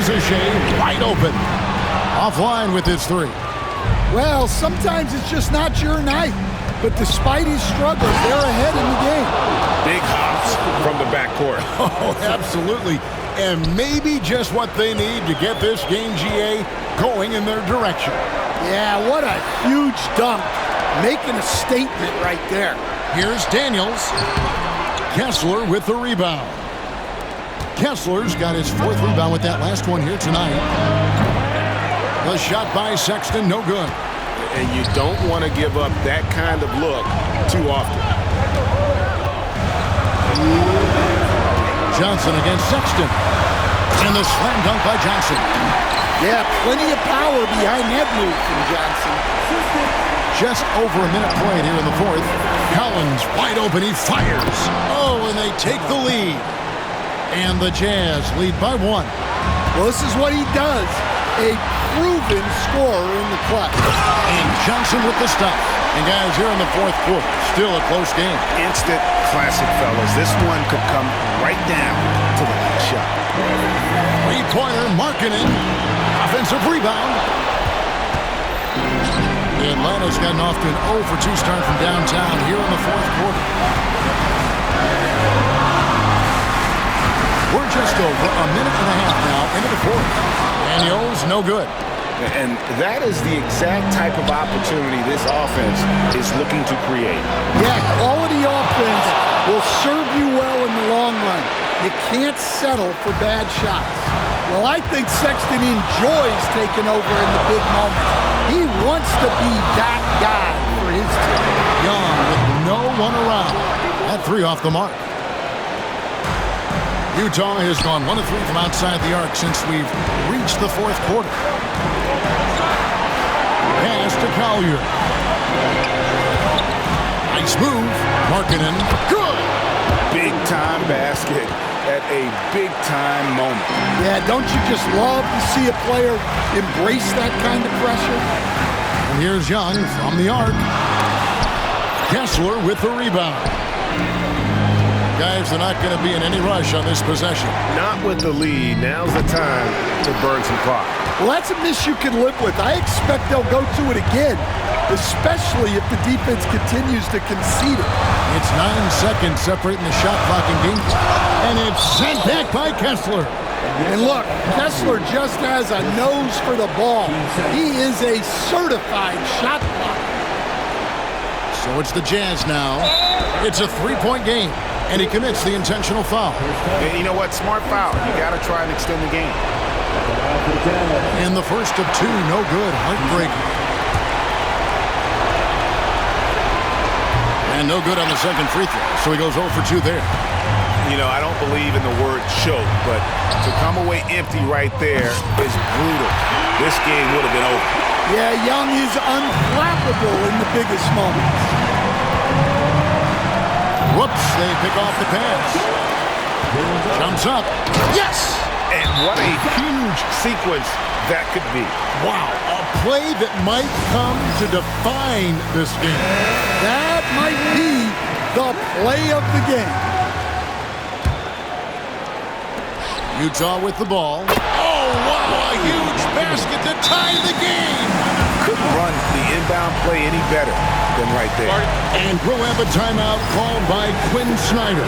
sees a shave wide open. Offline with his three. Well, sometimes it's just not your night. But despite his struggles, they're ahead in the game. Big hops from the backcourt. Oh, absolutely. And maybe just what they need to get this game, GA, going in their direction. Yeah, what a huge dunk. Making a statement right there. Here's Daniels. Kessler with the rebound. Kessler's got his fourth rebound with that last one here tonight. The shot by Sexton, no good. And you don't want to give up that kind of look too often. Johnson against Sexton. And the slam dunk by Johnson. Yeah, plenty of power behind that move from Johnson. Just over a minute played here in the fourth. Collins wide open, he fires. Oh, and they take the lead. And the Jazz lead by one. Well, this is what he does. A proven scorer in the clutch. And Johnson with the stop. And guys, here in the fourth quarter, still a close game. Instant classic, fellas. This one could come right down to the last shot. Three-pointer, Markhanen. Offensive rebound. Atlanta's gotten off to an 0 for 2 start from downtown here in the fourth quarter. We're just over a minute and a half now into the fourth. Daniels, no good. And that is the exact type of opportunity this offense is looking to create. Yeah, quality offense will serve you well in the long run. You can't settle for bad shots. Well, I think Sexton enjoys taking over in the big moments. He wants to be that guy for his team. Young with no one around. That three off the mark. Utah has gone 1 of 3 from outside the arc since we've reached the fourth quarter. Pass to Collier. Nice move. Markhanen. Good. Big time basket at a big time moment. Yeah, don't you just love to see a player embrace that kind of pressure? And here's Young from the arc. Kessler with the rebound. Guys, they're not going to be in any rush on this possession. Not with the lead. Now's the time to burn some clock. Well, that's a miss you can live with. I expect they'll go to it again, especially if the defense continues to concede it. It's 9 seconds separating the shot clock and game clock. And it's sent back by Kessler. And look, Kessler just has a nose for the ball. He is a certified shot blocker. So it's the Jazz now. It's a 3-point game. And he commits the intentional foul. And you know what? Smart foul. You got to try and extend the game. In the first of 2, no good. Heartbreaker. And no good on the second free throw. So he goes 0 for 2 there. You know, I don't believe in the word choke, but to come away empty right there is brutal. This game would have been over. Yeah, Young is unflappable in the biggest moments. Whoops, they pick off the pass. Jumps up. Yes! And what a huge sequence that could be. Wow, a play that might come to define this game. That might be the play of the game. Utah with the ball. Oh, wow, a huge basket to tie the game. Couldn't run the inbound play any better than right there. And we'll have a timeout called by Quinn Snyder.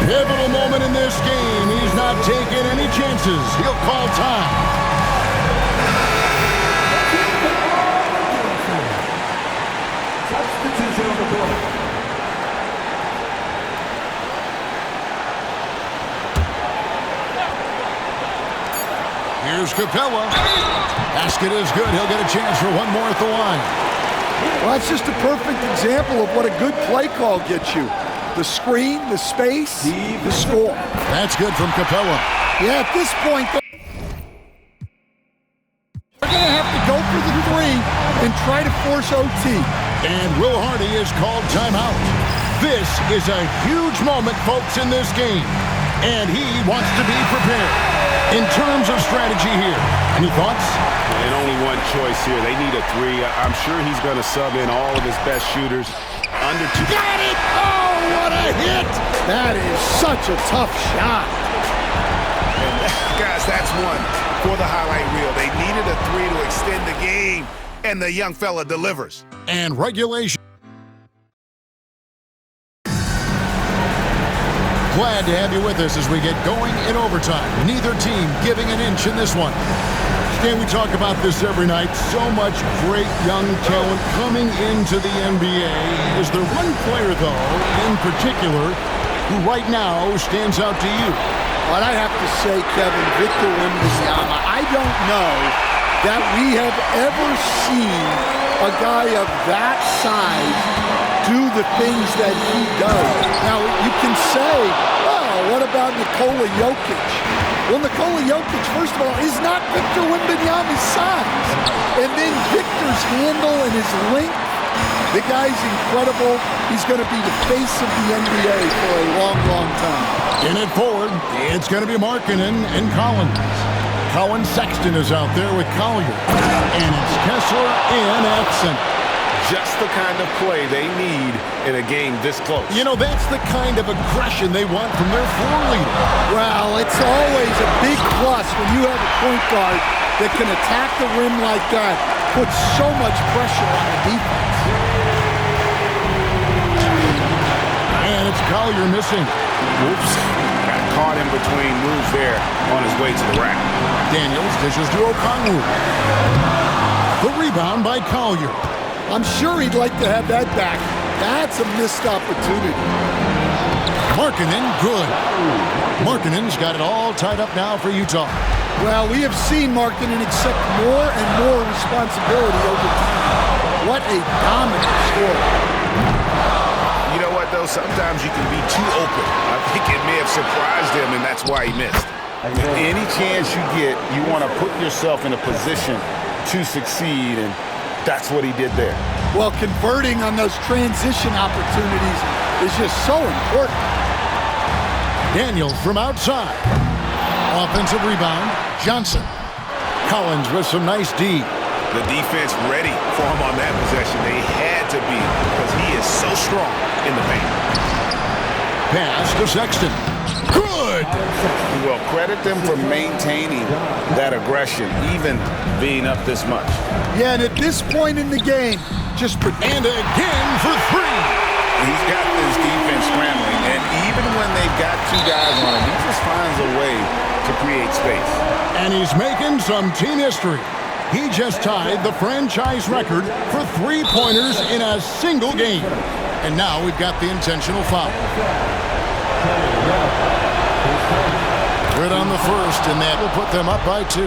Pivotal moment in this game. He's not taking any chances. He'll call time. Substitution on the board. Here's Capella. Basket is good. He'll get a chance for one more at the line. Well, that's just a perfect example of what a good play call gets you. The screen, the space, the score. That's good from Capella. Yeah, at this point, they're going to have to go for the 3 and try to force OT. And Will Hardy is called timeout. This is a huge moment, folks, in this game. And he wants to be prepared. In terms of strategy here, any thoughts? And only one choice here. They need a 3. I'm sure he's going to sub in all of his best shooters. Under 2. Got it! Oh, what a hit! That is such a tough shot. And guys, that's one for the highlight reel. They needed a three to extend the game, and the young fella delivers. And regulation. Glad to have you with us as we get going in overtime. Neither team giving an inch in this one. Stan, we talk about this every night. So much great young talent coming into the NBA. Is there one player, though, in particular, who right now stands out to you? But I have to say, Kevin, Victor Wembanyama, I don't know that we have ever seen a guy of that size do the things that he does. Now, you can say, oh, what about Nikola Jokic? Well, Nikola Jokic, first of all, is not Victor Wembanyama's size. And then Victor's handle and his length, the guy's incredible. He's going to be the face of the NBA for a long, long time. In it forward, it's going to be Markhanen and Collins. Colin Sexton is out there with Collier. And it's Kessler in at center. Just the kind of play they need in a game this close. You know, that's the kind of aggression they want from their floor leader. Well, it's always a big plus when you have a point guard that can attack the rim like that, put so much pressure on the defense. And it's Collier missing. Oops. Got caught in between moves there on his way to the rack. Daniels dishes to Okongwu. The rebound by Collier. I'm sure he'd like to have that back. That's a missed opportunity. Markhanen, good. Markhanen's got it all tied up now for Utah. Well, we have seen Markhanen accept more and more responsibility over time. What a dominant scorer. You know what, though? Sometimes you can be too open. I think it may have surprised him, and that's why he missed. Any chance you get, you want to put yourself in a position to succeed, and that's what he did there. Well, converting on those transition opportunities is just so important. Daniels from outside. Offensive rebound, Johnson. Collins with some nice D. The defense ready for him on that possession. They had to be because he is so strong in the paint. Pass to Sexton. Good! Well, credit them for maintaining that aggression, even being up this much. Yeah, and at this point in the game, just and again for three. He's got this defense scrambling, and even when they've got two guys on him, he just finds a way to create space. And he's making some team history. He just tied the franchise record for three-pointers in a single game. And now we've got the intentional foul. Good on the first, and that will put them up by 2.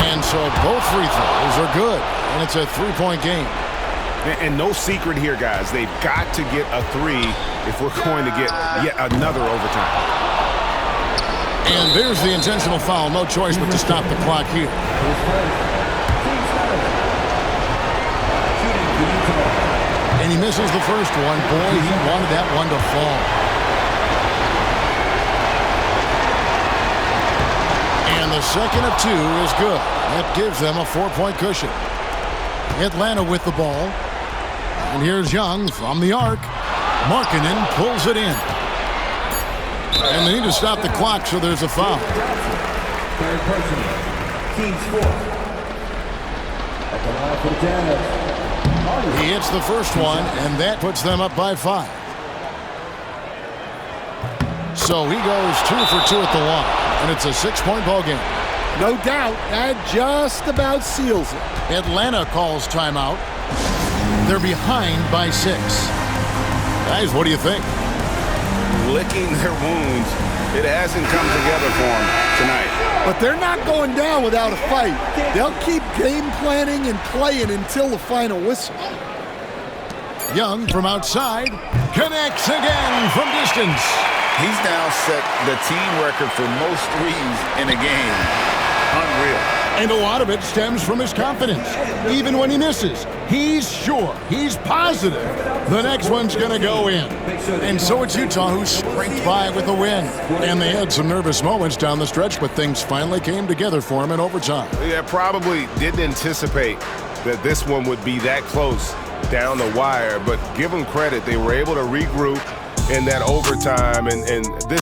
And so both free throws are good, and it's a three-point game. And no secret here, guys. They've got to get a three if we're going to get yet another overtime. And there's the intentional foul. No choice but to stop the clock here. And he misses the first one. Boy, he wanted that one to fall. And the second of 2 is good. That gives them a 4-point cushion. Atlanta with the ball. And here's Young from the arc. Markhanen pulls it in. And they need to stop the clock, so there's a foul. Third personal. Team's 4. At the line for the Daniels. He hits the first one, and that puts them up by 5. So he goes 2 for 2 at the line, and it's a 6-point ball game. No doubt, that just about seals it. Atlanta calls timeout. They're behind by 6. Guys, what do you think? Licking their wounds. It hasn't come together for them tonight. But they're not going down without a fight. They'll keep game planning and playing until the final whistle. Young from outside connects again from distance. He's now set the team record for most threes in a game. Unreal. And a lot of it stems from his confidence. Even when he misses, he's sure, he's positive the next one's going to go in. And so it's Utah who scraped by with a win. And they had some nervous moments down the stretch, but things finally came together for him in overtime. Yeah, probably didn't anticipate that this one would be that close down the wire, but give them credit. They were able to regroup in that overtime, and this